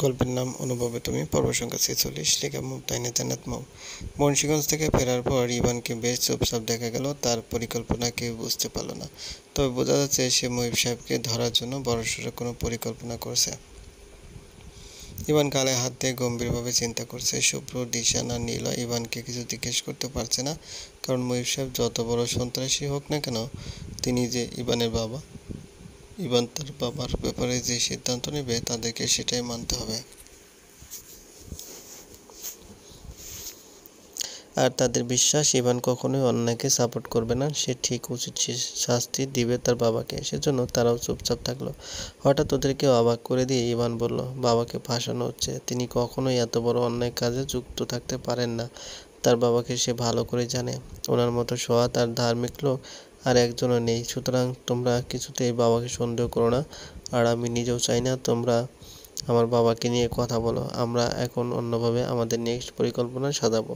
গল্পের নাম অনুভবে তুমি, পর্ব সংখ্যা 46, লেখা মুমতাহিনা জান্নাত মৌ। মুন্সিগঞ্জ থেকে ফেরার পর ইভানকে বেশ চুপচাপ দেখা গেল। তার পরিকল্পনা কেউ বুঝতে পারল না, তবে বোঝা যাচ্ছে সে মুহিব সাহেবকে ধরার জন্য বড়সড় কোনো পরিকল্পনা করছে। ইভান গালে হাত দিয়ে গম্ভীরভাবে চিন্তা করছে। শুভ্র, দিশান আর নীলয় ইভানকে কিছু জিজ্ঞেস করতে পারছে না, কারণ মুহিব সাহেব যত বড় সন্ত্রাসী হোক না কেন, তিনি যে ইভানের বাবা, ইভান তার বাবার ব্যাপারে যে সিদ্ধান্ত নেবে তাদেরকে সেটাই মানতে হবে। আর তাদের বিশ্বাস ইভান কখনোই অন্যায়কে সাপোর্ট করবে না, সে ঠিক উচিত শাস্তি দিবে তার বাবাকে। সেজন্য তারাও চুপচাপ থাকলো। হঠাৎ ওদেরকে অবাক করে দিয়ে ইভান বলল, বাবাকে ফাঁসানো হচ্ছে। তিনি কখনোই এত বড় অন্যায় কাজে যুক্ত থাকতে পারেন না। তার বাবাকে সে ভালো করে জানে। ওনার মতো সৎ আর ধার্মিক লোক আর একজনও নেই। সুতরাং তোমরা কিছুতেই বাবাকে সন্দেহ করো না, আর আমি নিজেও চাই না তোমরা আমার বাবাকে নিয়ে কথা বলো। আমরা এখন অন্যভাবে আমাদের নেক্সট পরিকল্পনা সাজাবো।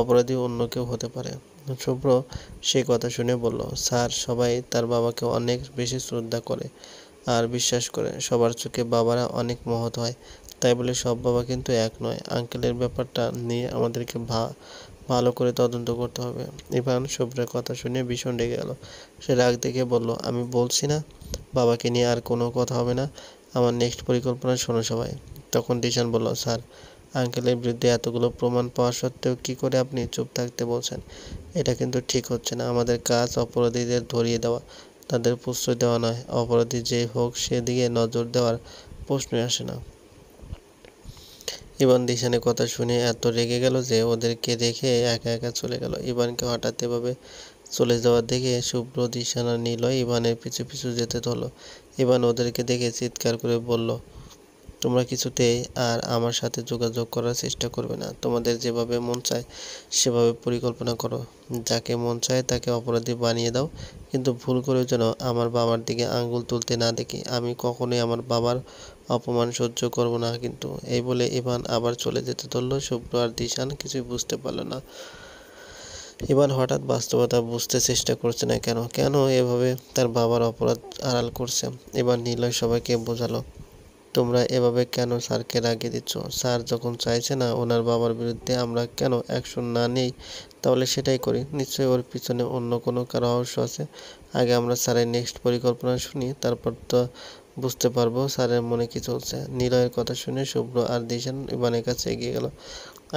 অপরাধী অন্য কেউ হতে পারে। শুভ্র সেই কথা শুনে বলল, স্যার, সবাই তার বাবাকে অনেক বেশি শ্রদ্ধা করে আর বিশ্বাস করে। সবার চোখে বাবারা অনেক মহৎ হয়, তাই বলে সব বাবা কিন্তু এক নয়। আঙ্কেলের ব্যাপারটা নিয়ে আমাদেরকে ভালো করে তদন্ত করতে হবে। ইভান শুভ্রের কথা শুনে ভীষণ রেগে গেল। সে রাগ দেখে বলল, আমি বলছি না বাবাকে নিয়ে আর কোনো কথা হবে না। আমার নেক্সট পরিকল্পনা শোনো সবাই। তখন দিশান বলল, স্যার, আঙ্কেলের বিরুদ্ধে এতগুলো প্রমাণ পাওয়া সত্ত্বেও কি করে আপনি চুপ থাকতে বলছেন? এটা কিন্তু ঠিক হচ্ছে না। আমাদের কাজ অপরাধীদের ধরিয়ে দেওয়া, তাদের প্রশ্রয় দেওয়া নয়। অপরাধী যে হোক সেদিকে নজর দেওয়ার প্রশ্নই আসে না। ইভান দিশানের কথা শুনে এত রেগে গেল যে ওদেরকে রেখে একা একা চলে গেল। ইভানকে হঠাৎ এভাবে চলে যাওয়া দেখে শুভ্র, দিশান আর নীলয় ইভানের পিছু পিছু যেতে ধরল। ইভান ওদেরকে দেখে চিৎকার করে বলল, তোমরা কিছুতেই আর আমার সাথে যোগাযোগ করার চেষ্টা করবে না। তোমাদের যেভাবে মন চায় সেভাবে পরিকল্পনা করো। যাকে মন চায় তাকে অপরাধী বানিয়ে দাও, কিন্তু ভুল করেও যেন আমার বাবার দিকে আঙুল তুলতে না দেখি। আমি কখনোই আমার বাবার অপমান সহ্য করব না কিন্তু। এই বলে ইভান আবার চলে যেতে ধরল। শুভ্র আর দিশান কিছুই বুঝতে পারল না। ইভান হঠাৎ বাস্তবতা বুঝতে চেষ্টা করছে না কেন কেন এভাবে তার বাবার অপরাধ আড়াল করছে। এবার নীলয় সবাইকে বোঝালো, তোমরা এভাবে কেন স্যারকে রাগিয়ে দিচ্ছ? স্যার যখন চাইছে না ওনার বাবার বিরুদ্ধে আমরা কেন অ্যাকশন না নিই, তাহলে সেটাই করি। নিশ্চয়ই ওর পিছনে অন্য কোনো রহস্য আছে। আগে আমরা স্যারের নেক্সট পরিকল্পনা শুনি, তারপর তো বুঝতে পারবো স্যারের মনে কি চলছে। নিলয়ের কথা শুনে শুভ্র আর দিশান ইভানের কাছে এগিয়ে গেল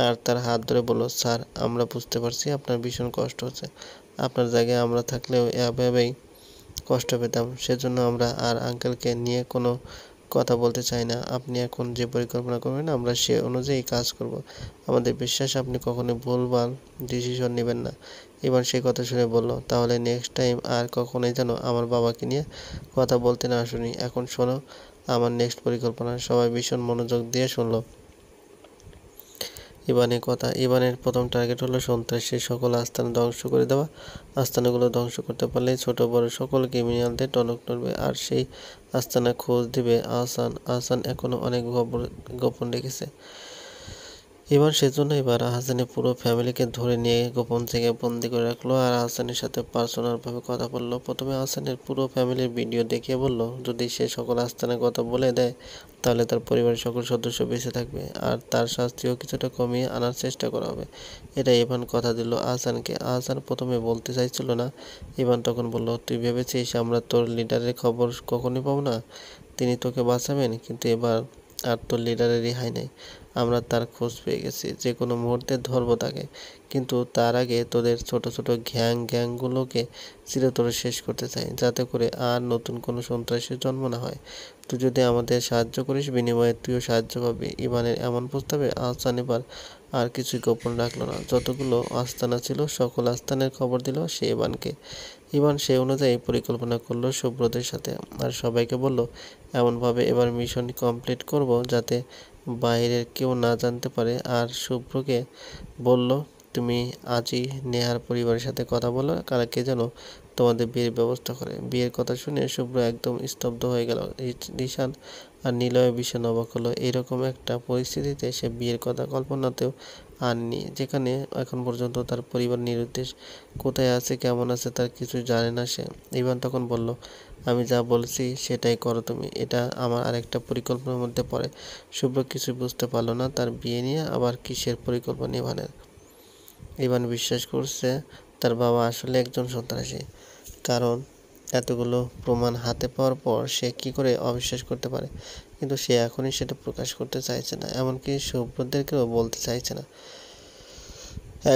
আর তার হাত ধরে বলল, স্যার, আমরা বুঝতে পারছি আপনার ভীষণ কষ্ট হচ্ছে। আপনার জায়গায় আমরা থাকলেও এভাবেই কষ্ট পেতাম। সেজন্য আমরা আর আঙ্কেলকে নিয়ে কোনো কথা বলতে চাই না। আপনি এখন যে পরিকল্পনা করবেন আমরা সে অনুযায়ী কাজ করব। আমাদের বিশ্বাস আপনি কখনোই ভুলভাল ডিসিশন নেবেন না। এবার সেই কথা শুনে বলল, তাহলে নেক্সট টাইম আর কখনোই যেন আমার বাবাকে নিয়ে কথা বলতে না শুনি। এখন শোনো আমার নেক্সট পরিকল্পনা। সবাই ভীষণ মনোযোগ দিয়ে শুনল ইভানের কথা। ইভানের প্রথম টার্গেট হলো সন্ত্রাসীর সকল আস্তানা ধ্বংস করে দেওয়া। আস্তানাগুলো ধ্বংস করতে পারলেই ছোট বড় সকল ক্রিমিনালদের টনক নড়বে, আর সেই আস্তানা খোঁজ দিবে আহসান। আহসান এখনো অনেক গোপন রেখেছে। সেজন্য এবার আহসানের পুরো ফ্যামিলিকে ধরে নিয়ে গোপন থেকে বন্দি করে রাখলো আর আহসানের সাথে পার্সোনালভাবে কথা বললো। প্রথমে আহসানের পুরো ফ্যামিলির ভিডিও দেখিয়ে বলল, যদি সে সকল আস্তানার কথা বলে দেয় তাহলে তার পরিবারের সকল সদস্য বেঁচে থাকবে আর তার শাস্তিও কিছুটা কমিয়ে আনার চেষ্টা করা হবে। এটা ইভান কথা দিল আহসানকে। আহসান প্রথমে বলতে চাইছিল না। ইভান তখন বলল, তুই ভেবেছিস আমরা তোর লিডারের খবর কখনই পাবো না? তিনি তোকে বাঁচাবেন, কিন্তু এবার আর তোর লিডারের রেহাই নেই। আমরা তার খোঁজ পেয়ে গেছি, যে কোনো মুহূর্তে ধরবো তাকে। কিন্তু তার আগে তোদের ছোট ছোট গ্যাংগুলোকে চিরতরে শেষ করতে চাই, যাতে করে আর নতুন কোনো সন্ত্রাসীর জন্ম না হয়। তুই যদি আমাদের সাহায্য করিস, বিনিময়ে তুইও সাহায্য পাবি। ইভানের এমন প্রস্তাবে আহসান এবার আর কিছুই গোপন রাখলো না। যতগুলো আস্তানা ছিল সকল আস্তানের খবর দিল সে ইভানকে। ইভান সেই অনুযায়ী পরিকল্পনা করলো শুভ্রদের সাথে, আর সবাইকে বলল, এমনভাবে এবার মিশন কমপ্লিট করব যাতে বাইরের কেউ না জানতে পারে। আর শুভ্রকে বলল, তুমি আজই নেহার পরিবারের সাথে কথা বলো, কালকে যেন তোমাদের বিয়ের ব্যবস্থা করে। বিয়ের কথা শুনে শুভ্র একদম স্তব্ধ হয়ে গেল। রিশান আর নিলয় ভীষণ অবাক হলো। এরকম একটা পরিস্থিতিতে সে বিয়ের কথা কল্পনাতেও আননি, যেখানে এখন পর্যন্ত তার পরিবার নিরুদ্দেশ। কোথায় আছে, কেমন আছে তার কিছু জানে না সে। ইভান তখন বলল, আমি যা বলছি সেটাই করো তুমি, এটা আমার আরেকটা পরিকল্পনার মধ্যে পড়ে। শুভ্র কিছুই বুঝতে পারল না তার বিয়ে নিয়ে আবার কিসের পরিকল্পনা ইভানের। ইভান বিশ্বাস করছে তার বাবা আসলে একজন সন্ত্রাসী, কারণ এতগুলো প্রমাণ হাতে পাওয়ার পর সে কি করে অবিশ্বাস করতে পারে। কিন্তু সে এখনই সেটা প্রকাশ করতে চাইছে না, এমনকি শুভ্রদেরকেও বলতে চাইছে না।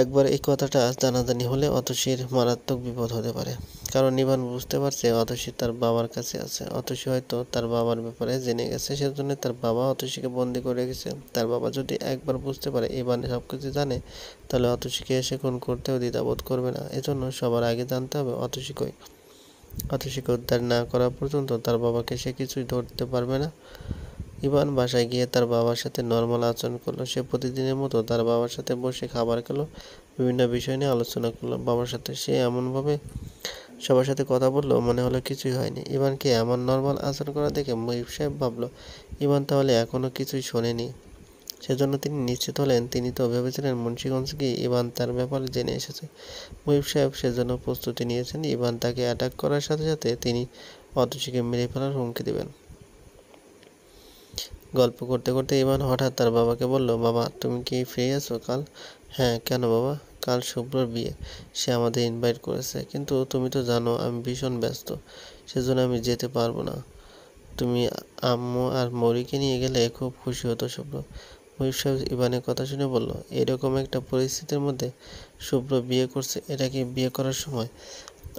একবার এই কথাটা জানাজানি হলে অতসীর মারাত্মক বিপদ হতে পারে, কারণ ইভান বুঝতে পারছে অতসী তার বাবার কাছে আছে। অতসী হয়তো তার বাবার ব্যাপারে জেনে গেছে, সেজন্য তার বাবা অতসীকে বন্দি করে রেখেছে। তার বাবা যদি একবার বুঝতে পারে ইভান সবকিছু জানে, তাহলে অতসীকে এসে খুন করতেও দ্বিধাবোধ করবে না। এজন্য সবার আগে জানতে হবে অতসী কই। অতসীকে উদ্ধার না করা পর্যন্ত তার বাবাকে সে কিছুই ধরতে পারবে না। ইভান বাসায় গিয়ে তার বাবার সাথে নর্মাল আচরণ করলো। সে প্রতিদিনের মতো তার বাবার সাথে বসে খাবার খেলো, বিভিন্ন বিষয় নিয়ে আলোচনা করলো বাবার সাথে। সে এমনভাবে সবার সাথে কথা বললো মনে হলো কিছুই হয়নি। ইভানকে এমন নর্মাল আচরণ করা দেখে মুহিব সাহেব ভাবলো ইভান তাহলে এখনও কিছুই শোনেনি। সেজন্য তিনি নিশ্চিত হলেন, তিনি তো ভেবেছিলেন মুন্সিগঞ্জ গিয়ে ইভান তার ব্যাপারে জেনে এসেছে। মুহিব সাহেব সেজন্য প্রস্তুতি নিয়েছেন, ইভান তাকে অ্যাটাক করার সাথে সাথে তিনি অতসীকে মেরে ফেলার হুমকি দেবেন। গল্প করতে করতে ইভান হঠাৎ তার বাবাকে বলল, বাবা তুমি কি ফ্রি আছো কাল? হ্যাঁ, কেন বাবা? কাল শুভ্রর বিয়ে, সে আমাদের ইনভাইট করেছে, কিন্তু তুমি তো জানো আমি ভীষণ ব্যস্ত, সেজন্য আমি যেতে পারবো না। তুমি আম্মু আর মৌরিকে নিয়ে গেলে খুব খুশি হতো শুভ্র। মুহিব সাহেব ইভানের কথা শুনে বলল, এরকম একটা পরিস্থিতির মধ্যে শুভ্র বিয়ে করছে, এটা কি বিয়ে করার সময়?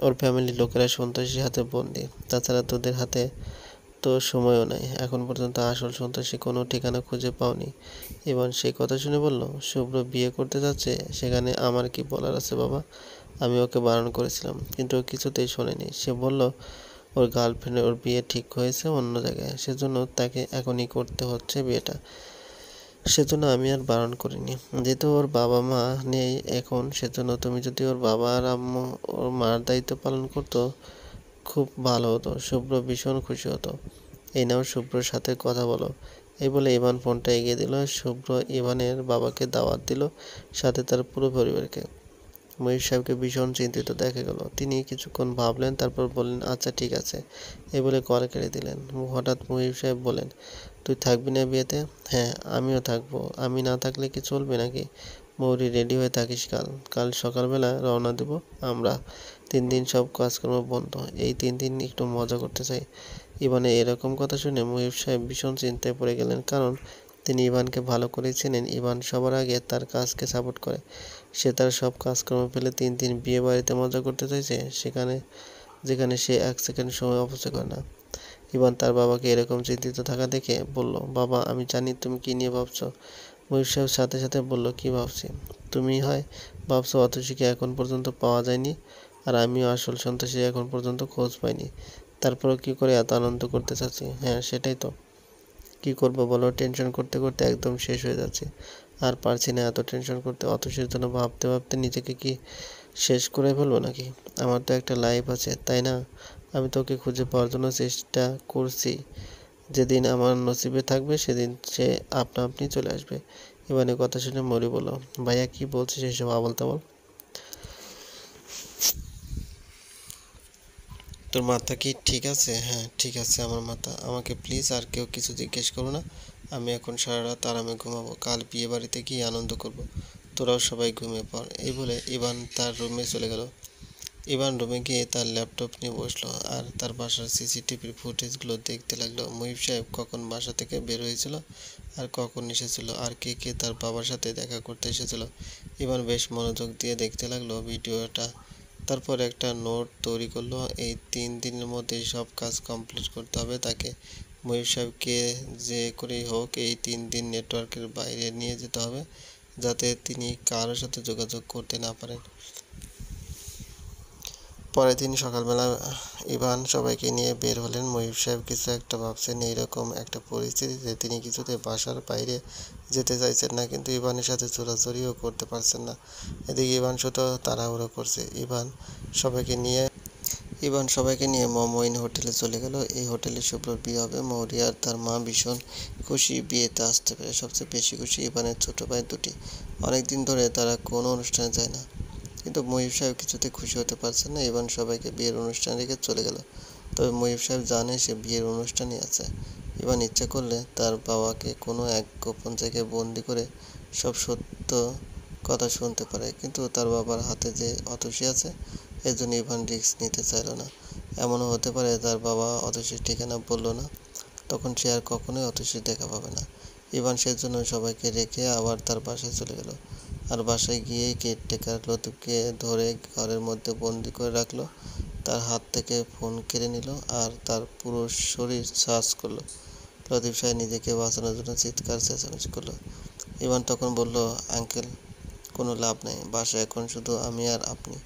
ওর ফ্যামিলির লোকেরা সন্ত্রাসীর হাতে বন্দী, তাছাড়া তোদের হাতে তো সময়ও নাই, এখন পর্যন্ত আসল সন্ত্রাসী কোনো ঠিকানা খুঁজে পাওনি। ইভান সেই কথা শুনে বলল, শুভ্র বিয়ে করতে যাচ্ছে, সেখানে আমার কি বলার আছে বাবা? আমি ওকে বারণ করেছিলাম, কিন্তু ও কিছুতেই শোনেনি। সে বলল ওর গার্লফ্রেন্ডের ওর বিয়ে ঠিক হয়েছে অন্য জায়গায়, সেজন্য তাকে এখনই করতে হচ্ছে বিয়েটা। সেজন্য আমি আর বারণ করিনি। যেহেতু ওর বাবা মা নেই এখন, সেজন্য তুমি যদি ওর বাবা আর আম্মু ওর মার দায়িত্ব পালন করতো খুব ভালো হতো, শুভ্র ভীষণ খুশি হতো। এই নাও শুভ্রর সাথে কথা বলো। এই বলে ইভান ফোনটা এগিয়ে দিল। শুভ্র ইভানের বাবাকে দাওয়াত দিল, সাথে তার পুরো পরিবারকে। মহিব সাহেবকে ভীষণ চিন্তিত দেখা গেল। তিনি কিছুক্ষণ ভাবলেন, তারপর বললেন, আচ্ছা ঠিক আছে, এই বলে কল কেটে দিলেন। হঠাৎ মহিব সাহেব বলেন, তুই থাকবি না বিয়েতে? হ্যাঁ, আমিও থাকবো, আমি না থাকলে কি চলবে নাকি? মৌরি রেডি হয়ে থাকিস, কাল কাল সকালবেলা রওনা দেব আমরা। 3 দিন সব কাজকর্ম বন্ধ, এই 3 দিন একটু মজা করতে চাই। ইভানের এরকম কথা শুনে মুহিব সাহেব ভীষণ চিন্তায় পড়ে গেলেন, কারণ তিনি ইভানকে ভালো করেই চেনেন। ইভান সবার আগে তার কাজকে সাপোর্ট করে। সে তার সব কাজকর্ম ফেলে 3 দিন বিয়ে বাড়িতে মজা করতে চাইছে, যেখানে সে 1 সেকেন্ড সময় অপচয় করে না। ইভান তার বাবাকে এরকম চিন্তিত থাকা দেখে বলল, বাবা আমি জানি তুমি কি নিয়ে ভাবছো। মুহিব সাহেব সাথে সাথে বলল, কি ভাবছি? তুমি হয় ভাবছো অতসীকে এখন পর্যন্ত পাওয়া যায়নি, আর আমিও আসল সন্ত্রাসী এখন পর্যন্ত খোঁজ পাইনি, তারপরও কি করে এত আনন্দ করতে চাচ্ছি। হ্যাঁ সেটাই তো, কি করবো বলো, টেনশন করতে করতে একদম শেষ হয়ে যাচ্ছে, আর পারছি না এত টেনশন করতে। অতসীর জন্য ভাবতে ভাবতে নিজেকে কি শেষ করে ফেলবো নাকি? আমার তো একটা লাইফ আছে, তাই না? আমি তোকে খুঁজে পাওয়ার জন্য চেষ্টা করছি, যেদিন আমার নসিবে থাকবে সেদিন সে আপনা আপনি চলে আসবে। ইভানের কথা শুনে মরি বলল, ভাইয়া কি বলছিস এসব আবোল তাবোল? তোর মাথা কি ঠিক আছে? হ্যাঁ ঠিক আছে আমার মাথা, আমাকে প্লিজ আর কেউ কিছু জিজ্ঞেস করো না। আমি এখন সারা রাত আরামে ঘুমাবো, কাল বিয়ে বাড়িতে গিয়ে আনন্দ করব। তোরাও সবাই ঘুমিয়ে পড়। এই বলে ইভান তার রুমে চলে গেল। ইভান রুমে গিয়ে তার ল্যাপটপ নিয়ে বসলো আর তার বাসার সিসিটিভির ফুটেজগুলো দেখতে লাগলো। মুহিব সাহেব কখন বাসা থেকে বের হয়েছিল, আর কখন এসেছিল, আর কে কে তার বাবার সাথে দেখা করতে এসেছিল। ইভান বেশ মনোযোগ দিয়ে দেখতে লাগলো ভিডিওটা। তারপর একটা নোট তৈরি করলো, এই 3 দিনের মধ্যে সব কাজ কমপ্লিট করতে হবে তাকে। মুহিব সাহেবকে যে করেই হোক এই 3 দিন নেটওয়ার্কের বাইরে নিয়ে যেতে হবে, যাতে তিনি কারোর সাথে যোগাযোগ করতে না পারেন। পরের দিন সকালবেলা ইভান সবাইকে নিয়ে বের হলেন। মুহিব সাহেব কিছু একটা ভাবছেন। এইরকম একটা পরিস্থিতিতে তিনি কিছুতে বাসার বাইরে যেতে চাইছেন না, কিন্তু ইভানের সাথে চোরাচুরিও করতে পারছেন না। এদিকে ইভান শুধু তাড়াহুড়ো করছে। ইভান সবাইকে নিয়ে মমইন হোটেলে চলে গেল। এই হোটেলে শুভ্রর বিয়ে হবে। মৌরি আর তার মা ভীষণ খুশি বিয়েতে আসতে পেরে। সবচেয়ে বেশি খুশি ইভানের ছোট ভাই দুটি। অনেকদিন ধরে তারা কোনো অনুষ্ঠানে যায় না, কিন্তু মুহিব সাহেব কিছুতে খুশি হতে পারছেন না। ইভান সবাইকে বিয়ের অনুষ্ঠান রেখে চলে গেল। তবে মুহিব সাহেব জানে সে বিয়ের অনুষ্ঠানে আছে। ইভান ইচ্ছা করলে তার বাবাকে কোনো এক গোপন জায়গায় বন্দি করে সব সত্য কথা শুনতে পারে, কিন্তু তার বাবার হাতে যে অতসী আছে এজন্য ইভান রিস্ক নিতে চাইল না। এমনও হতে পারে তার বাবা অতসীর ঠিকানা বলল না, তখন সে আর কখনোই অতসীর দেখা পাবে না। ইভান সেজন্য সবাইকে রেখে আবার তার বাসায় চলে গেল। আর বাসায় গিয়েই কেয়ারটেকার লতিফকে ধরে ঘরের মধ্যে বন্দি করে রাখলো। তার হাত থেকে ফোন কেড়ে নিল আর তার পুরো শরীর সার্চ করলো। লতিফ সাহেব নিজেকে বাঁচানোর জন্য চিৎকার চেঁচামেচি করলো। ইভান তখন বলল, আঙ্কেল, কোনো লাভ নেই, বাসায় এখন শুধু আমি আর আপনি।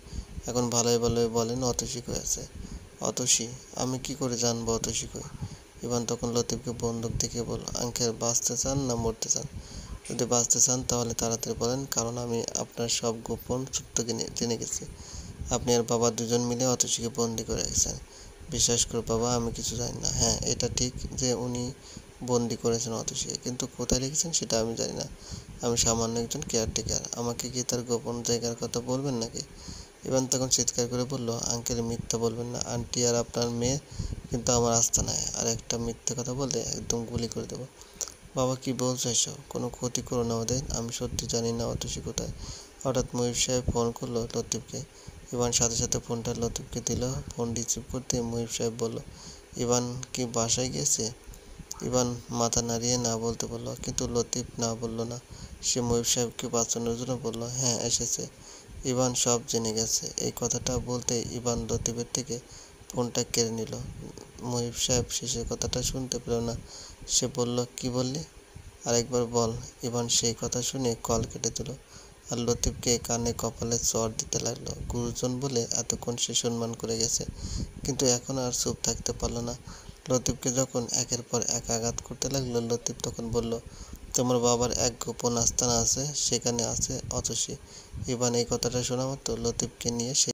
এখন ভালোই ভালোই বলেন অতসী কই আছে? অতসী? আমি কি করে জানবো অতসী কই? ইভান তখন লতিফকে বন্দুক দেখিয়ে বলল, আঙ্কেল, বাঁচতে চান না মরতে চান? যদি বাঁচতে চান তাহলে তাড়াতাড়ি বলেন, কারণ আমি আপনার সব গোপন সত্য জেনে গেছি। আপনি আর বাবা দুজন মিলে অতসীকে বন্দি করে রেখেছেন। বিশ্বাস করো বাবা, আমি কিছু জানি না। হ্যাঁ, এটা ঠিক যে উনি বন্দি করেছেন অতসীকে, কিন্তু কোথায় রেখেছেন সেটা আমি জানি না। আমি সামান্য একজন কেয়ারটেকার। আমাকে কি তার গোপন জায়গার কথা বলবেন নাকি? ইভান তখন চিৎকার করে বলল, আঙ্কেল, মিথ্যা বলবেন না। আন্টি আর আপনার মেয়ে কিন্তু আমার আস্তানায়, আর একটা মিথ্যে কথা বললে একদম গুলি করে দেবো। বাবা, কি বলছো এসব? কোনো ক্ষতি করো না ওদের। আমি সত্যি জানি না অতসী কোথায়। হঠাৎ মুহিব সাহেব ফোন করলো লতিফকে। ইভান সাথে সাথে ফোনটা লতিফকে দিল। ফোন রিসিভ করতে মুহিব সাহেব বলল, ইভান কি বাসায় গেছে? ইভান মাথা নাড়িয়ে না বলতে বলল, কিন্তু লতিফ না বলল না। সে মুহিব সাহেবকে বাঁচানোর জন্য বলল, হ্যাঁ, এসেছে। ইভান সব জেনে গেছে। এই কথাটা বলতে ইভান লতিফের থেকে ফোনটা কেড়ে নিল। মুহিব সাহেব শেষের কথাটা শুনতে পেল না। সে বলল, কি বললি? আরেকবার বল। ইভান সেই কথা শুনে কল কেটে দিল আর লতিফকে কানে কপালে চড় দিতে লাগলো। গুরুজন বলে এতক্ষণ সে সম্মান করে গেছে, কিন্তু এখন আর চুপ থাকতে পারল না। লতিফকে যখন একের পর এক আঘাত করতে লাগলো, লতিফ তখন বলল, তোমার বাবার এক গোপন আস্তানা আছে, সেখানে আছে অতসী। ইভান এই কথাটা শোনা মাত্র লতিফকে নিয়ে